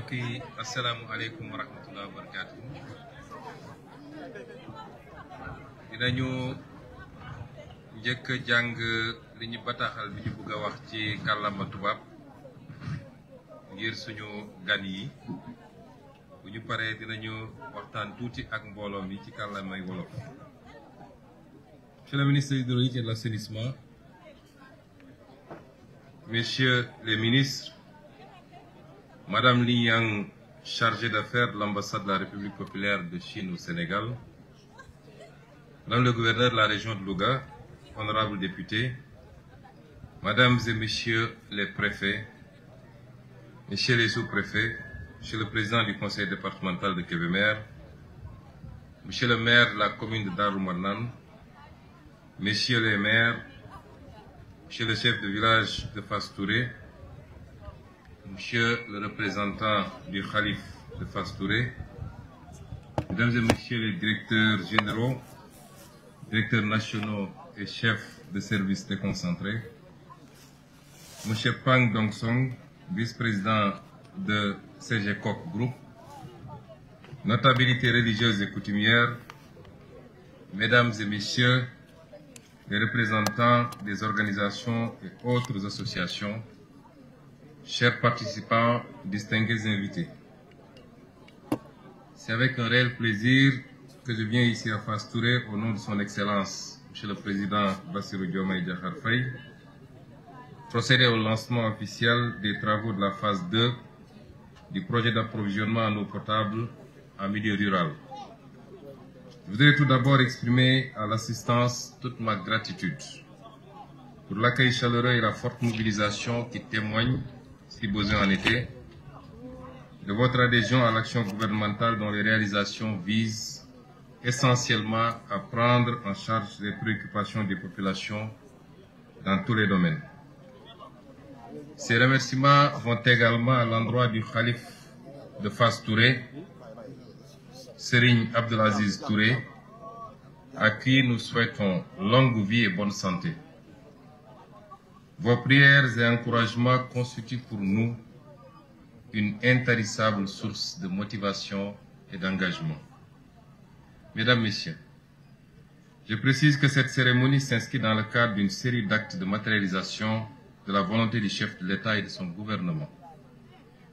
mbokk yi asalaamualeykum wa rahmatulah wa barakaatu. dinañu njëkk a jàng li ñu bataaxal bi ñu bëgg a wax ci kàllaama tubaab ngir suñu gan yi bu ñu paree dinañu waxtaan tuuti ak mbooloo mi ci kàllaamay wolof. Monsieur le ministre de l'Hydraulique et de l'Assainissement, Messieurs les ministres, Madame Li Yang, chargée d'affaires de l'ambassade de la République populaire de Chine au Sénégal, Madame le gouverneur de la région de Louga, honorables députés, Mesdames et Messieurs les préfets, Messieurs les sous-préfets, Monsieur le président du conseil départemental de Kébémer, Monsieur le maire de la commune de Darou Marnane, Messieurs les maires, Monsieur le chef de village de Fass Touré, Monsieur le représentant du Khalif de Fass Touré, Mesdames et Messieurs les directeurs généraux, directeurs nationaux et chefs de services déconcentrés, Monsieur Pang Dong-Song, vice-président de CGCOC Group, notabilités religieuses et coutumières, Mesdames et Messieurs les représentants des organisations et autres associations, chers participants, distingués invités. C'est avec un réel plaisir que je viens ici à Fass Touré au nom de son Excellence, Monsieur le Président Bassirou Diomaye Diakhar Faye, procéder au lancement officiel des travaux de la phase 2 du projet d'approvisionnement en eau potable en milieu rural. Je voudrais tout d'abord exprimer à l'assistance toute ma gratitude pour l'accueil chaleureux et la forte mobilisation qui témoignent, si besoin en était, de votre adhésion à l'action gouvernementale dont les réalisations visent essentiellement à prendre en charge les préoccupations des populations dans tous les domaines. Ces remerciements vont également à l'endroit du Khalif de Fass Touré, Serigne Abdelaziz Touré, à qui nous souhaitons longue vie et bonne santé. Vos prières et encouragements constituent pour nous une intarissable source de motivation et d'engagement. Mesdames, Messieurs, je précise que cette cérémonie s'inscrit dans le cadre d'une série d'actes de matérialisation de la volonté du chef de l'État et de son gouvernement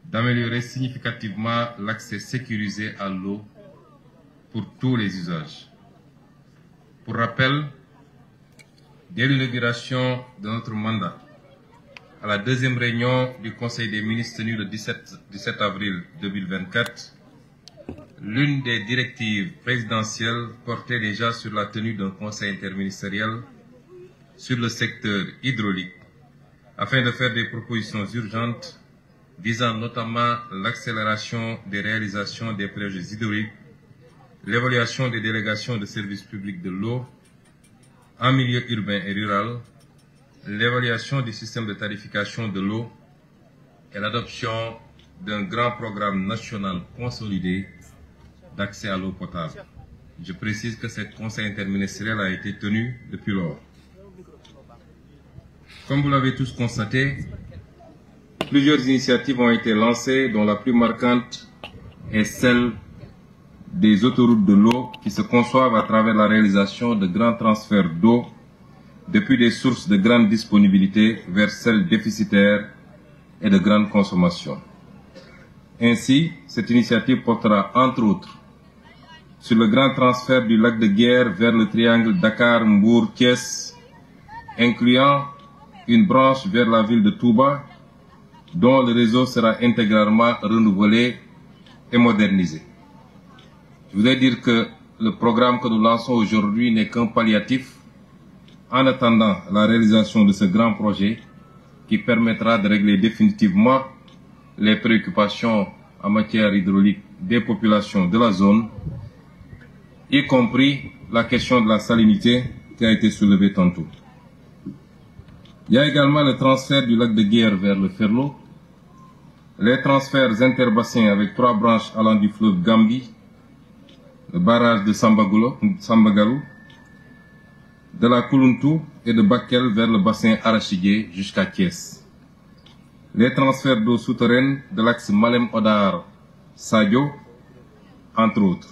d'améliorer significativement l'accès sécurisé à l'eau pour tous les usages. Pour rappel, dès l'inauguration de notre mandat, à la deuxième réunion du Conseil des ministres tenue le 17 avril 2024, l'une des directives présidentielles portait déjà sur la tenue d'un conseil interministériel sur le secteur hydraulique afin de faire des propositions urgentes visant notamment l'accélération des réalisations des projets hydrauliques, l'évaluation des délégations de services publics de l'eau en milieu urbain et rural, l'évaluation du système de tarification de l'eau et l'adoption d'un grand programme national consolidé d'accès à l'eau potable. Je précise que ce conseil interministériel a été tenu depuis lors. Comme vous l'avez tous constaté, plusieurs initiatives ont été lancées, dont la plus marquante est celle des autoroutes de l'eau qui se conçoivent à travers la réalisation de grands transferts d'eau depuis des sources de grande disponibilité vers celles déficitaires et de grande consommation. Ainsi, cette initiative portera entre autres sur le grand transfert du lac de Guiers vers le triangle Dakar-Mbour-Thiès, incluant une branche vers la ville de Touba, dont le réseau sera intégralement renouvelé et modernisé. Je voudrais dire que le programme que nous lançons aujourd'hui n'est qu'un palliatif en attendant la réalisation de ce grand projet qui permettra de régler définitivement les préoccupations en matière hydraulique des populations de la zone, y compris la question de la salinité qui a été soulevée tantôt. Il y a également le transfert du lac de Guiers vers le Ferlo, les transferts interbassins avec 3 branches allant du fleuve Gambie, le barrage de Sambagalou, de la Kouluntou et de Bakel vers le bassin arachidier jusqu'à Thiès. les transferts d'eau souterraine de l'axe Malem-Odar-Sadio, entre autres.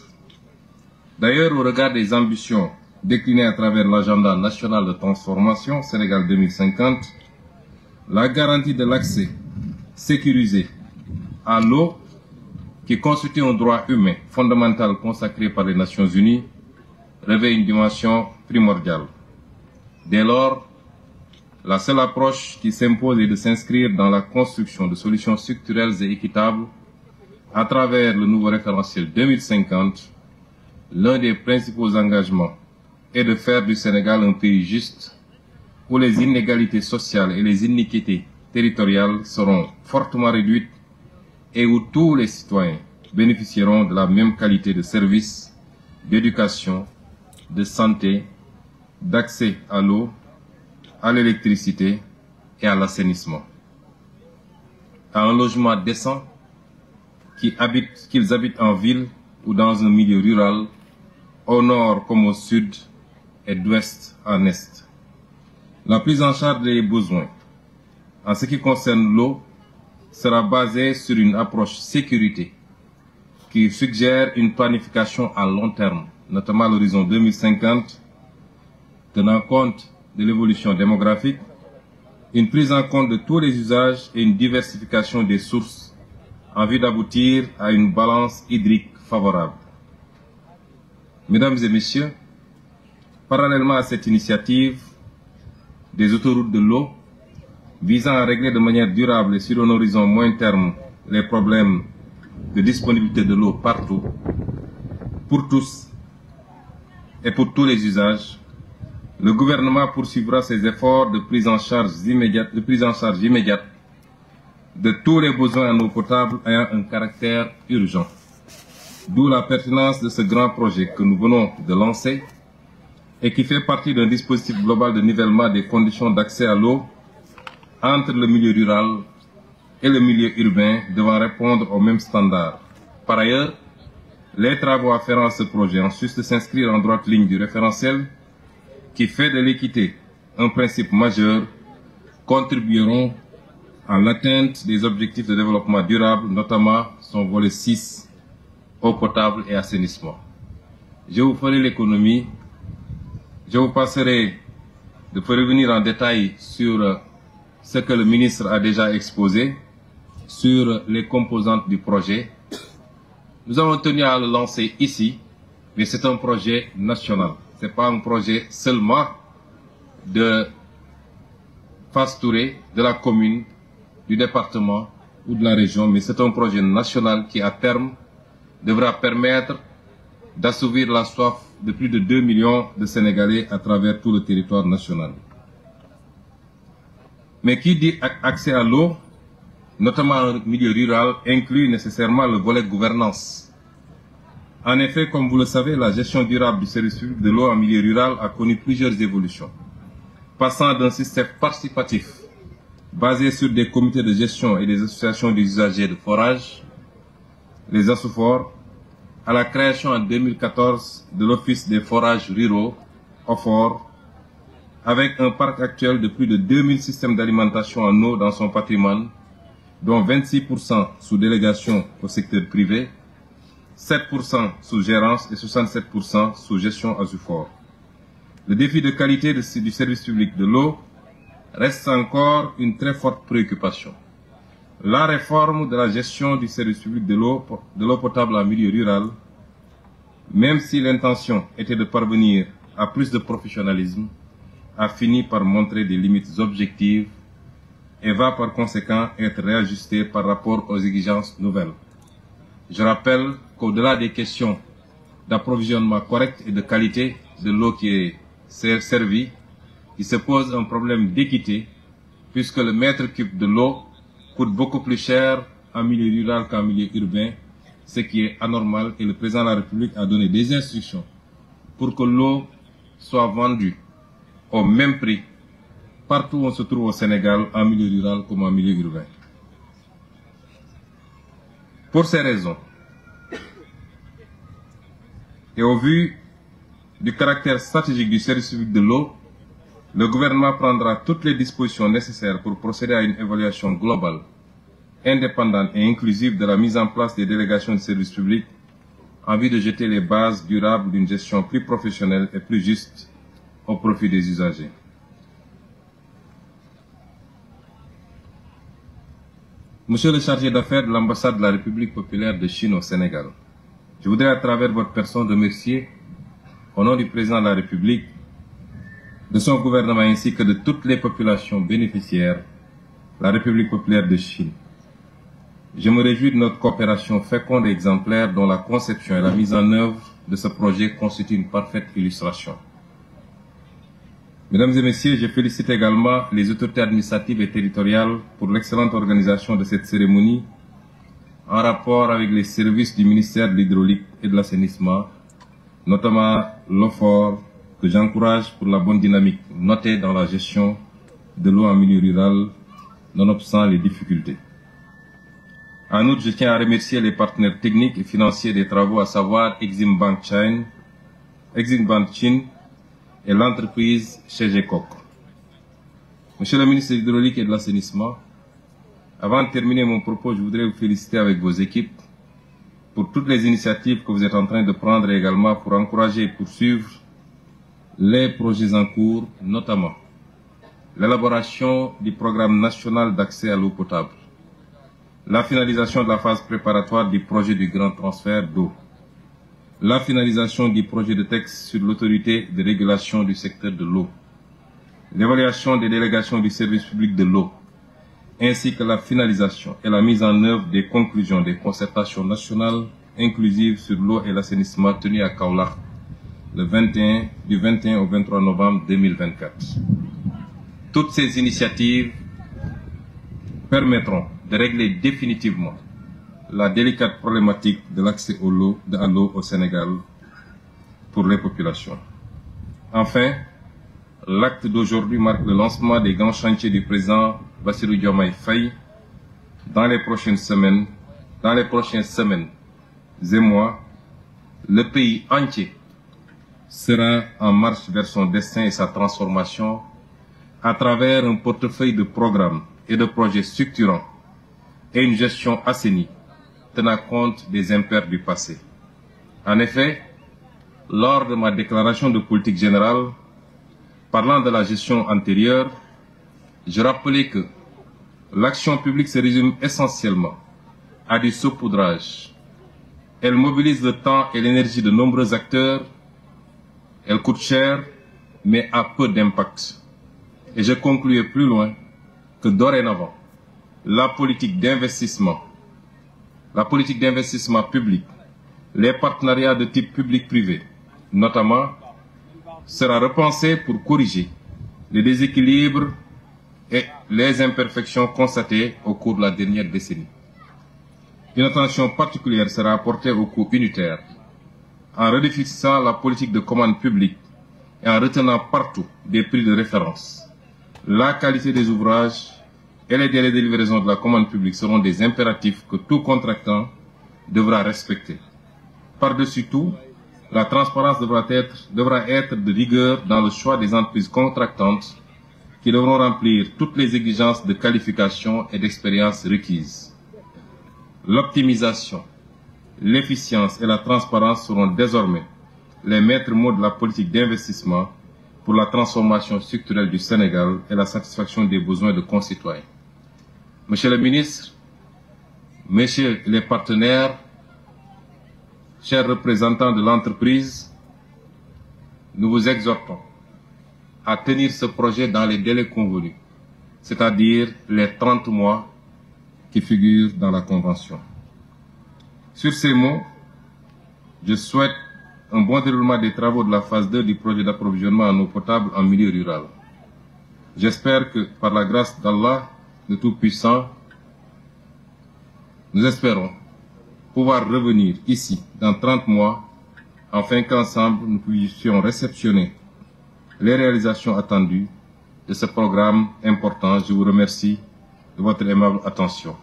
D'ailleurs, au regard des ambitions déclinées à travers l'agenda national de transformation Sénégal 2050, la garantie de l'accès sécurisé à l'eau, qui constitue un droit humain fondamental consacré par les Nations Unies, revêt une dimension primordiale. Dès lors, la seule approche qui s'impose est de s'inscrire dans la construction de solutions structurelles et équitables à travers le nouveau référentiel 2050. L'un des principaux engagements est de faire du Sénégal un pays juste où les inégalités sociales et les iniquités territoriales seront fortement réduites et où tous les citoyens bénéficieront de la même qualité de services, d'éducation, de santé, d'accès à l'eau, à l'électricité et à l'assainissement, à un logement décent, qu'ils habitent en ville ou dans un milieu rural, au nord comme au sud et d'ouest en est. La prise en charge des besoins en ce qui concerne l'eau sera basée sur une approche sécurité qui suggère une planification à long terme, notamment à l'horizon 2050, tenant compte de l'évolution démographique, une prise en compte de tous les usages et une diversification des sources en vue d'aboutir à une balance hydrique favorable. Mesdames et messieurs, parallèlement à cette initiative des autoroutes de l'eau visant à régler de manière durable et sur un horizon moyen terme les problèmes de disponibilité de l'eau partout, pour tous et pour tous les usages, le gouvernement poursuivra ses efforts de prise en charge immédiate de tous les besoins en eau potable ayant un caractère urgent. D'où la pertinence de ce grand projet que nous venons de lancer et qui fait partie d'un dispositif global de nivellement des conditions d'accès à l'eau entre le milieu rural et le milieu urbain devant répondre aux mêmes standards. Par ailleurs, les travaux afférents à ce projet, en sus de s'inscrire en droite ligne du référentiel qui fait de l'équité un principe majeur, contribueront à l'atteinte des objectifs de développement durable, notamment son volet 6, eau potable et assainissement. Je vous ferai l'économie, je vous passerai de revenir en détail sur ce que le ministre a déjà exposé, sur les composantes du projet. Nous avons tenu à le lancer ici, mais c'est un projet national. Ce n'est pas un projet seulement de Fass Touré, de la commune, du département ou de la région, mais c'est un projet national qui, à terme, devra permettre d'assouvir la soif de plus de 2 millions de Sénégalais à travers tout le territoire national. Mais qui dit accès à l'eau, notamment en milieu rural, inclut nécessairement le volet gouvernance. En effet, comme vous le savez, la gestion durable du service public de l'eau en milieu rural a connu plusieurs évolutions, passant d'un système participatif basé sur des comités de gestion et des associations d'usagers de forage, les ASSOFOR, à la création en 2014 de l'Office des forages ruraux, OFOR, avec un parc actuel de plus de 2000 systèmes d'alimentation en eau dans son patrimoine, dont 26% sous délégation au secteur privé, 7% sous gérance et 67% sous gestion ASSOFOR. Le défi de qualité du service public de l'eau reste encore une très forte préoccupation. La réforme de la gestion du service public de l'eau potable en milieu rural, même si l'intention était de parvenir à plus de professionnalisme, a fini par montrer des limites objectives et va par conséquent être réajustée par rapport aux exigences nouvelles. Je rappelle qu'au-delà des questions d'approvisionnement correct et de qualité de l'eau qui est servie, il se pose un problème d'équité, puisque le mètre cube de l'eau coûte beaucoup plus cher en milieu rural qu'en milieu urbain, ce qui est anormal, et le président de la République a donné des instructions pour que l'eau soit vendue au même prix partout où on se trouve au Sénégal, en milieu rural comme en milieu urbain. Pour ces raisons, et au vu du caractère stratégique du service public de l'eau, Le gouvernement prendra toutes les dispositions nécessaires pour procéder à une évaluation globale, indépendante et inclusive de la mise en place des délégations de services publics en vue de jeter les bases durables d'une gestion plus professionnelle et plus juste au profit des usagers. Monsieur le chargé d'affaires de l'ambassade de la République populaire de Chine au Sénégal, je voudrais à travers votre personne remercier, au nom du président de la République, de son gouvernement ainsi que de toutes les populations bénéficiaires, la République populaire de Chine. Je me réjouis de notre coopération féconde et exemplaire dont la conception et la mise en œuvre de ce projet constituent une parfaite illustration. Mesdames et messieurs, je félicite également les autorités administratives et territoriales pour l'excellente organisation de cette cérémonie en rapport avec les services du ministère de l'Hydraulique et de l'Assainissement, notamment l'OFOR, que j'encourage pour la bonne dynamique notée dans la gestion de l'eau en milieu rural, nonobstant les difficultés. En outre, je tiens à remercier les partenaires techniques et financiers des travaux, à savoir Exim Bank Chine et l'entreprise Chegekok. Monsieur le ministre de l'Hydraulique et de l'Assainissement, avant de terminer mon propos, je voudrais vous féliciter avec vos équipes pour toutes les initiatives que vous êtes en train de prendre et également pour encourager et poursuivre les projets en cours, notamment l'élaboration du programme national d'accès à l'eau potable, la finalisation de la phase préparatoire du projet du grand transfert d'eau, la finalisation du projet de texte sur l'autorité de régulation du secteur de l'eau, l'évaluation des délégations du service public de l'eau, ainsi que la finalisation et la mise en œuvre des conclusions des concertations nationales inclusives sur l'eau et l'assainissement tenues à Kaolack du 21 au 23 novembre 2024. Toutes ces initiatives permettront de régler définitivement la délicate problématique de l'accès à l'eau au Sénégal pour les populations. Enfin, l'acte d'aujourd'hui marque le lancement des grands chantiers du président Bassirou Diomaye Faye dans les prochaines semaines et mois. Le pays entier sera en marche vers son destin et sa transformation à travers un portefeuille de programmes et de projets structurants et une gestion assainie tenant compte des impairs du passé. En effet, lors de ma déclaration de politique générale, parlant de la gestion antérieure, je rappelais que l'action publique se résume essentiellement à du saupoudrage. Elle mobilise le temps et l'énergie de nombreux acteurs, elle coûte cher, mais a peu d'impact. Et je concluais plus loin que dorénavant, la politique d'investissement public, les partenariats de type public-privé, notamment, sera repensée pour corriger les déséquilibres et les imperfections constatées au cours de la dernière décennie. Une attention particulière sera apportée au coût unitaire, en redéfinissant la politique de commande publique et en retenant partout des prix de référence. La qualité des ouvrages et les délais de livraison de la commande publique seront des impératifs que tout contractant devra respecter. Par-dessus tout, la transparence devra être de rigueur dans le choix des entreprises contractantes qui devront remplir toutes les exigences de qualification et d'expérience requises. L'optimisation, l'efficience et la transparence seront désormais les maîtres mots de la politique d'investissement pour la transformation structurelle du Sénégal et la satisfaction des besoins de concitoyens. Monsieur le ministre, messieurs les partenaires, chers représentants de l'entreprise, nous vous exhortons à tenir ce projet dans les délais convenus, c'est-à-dire les 30 mois qui figurent dans la Convention. Sur ces mots, je souhaite un bon déroulement des travaux de la phase 2 du projet d'approvisionnement en eau potable en milieu rural. J'espère que, par la grâce d'Allah, de Tout-Puissant, nous espérons pouvoir revenir ici dans 30 mois, afin qu'ensemble nous puissions réceptionner les réalisations attendues de ce programme important. Je vous remercie de votre aimable attention.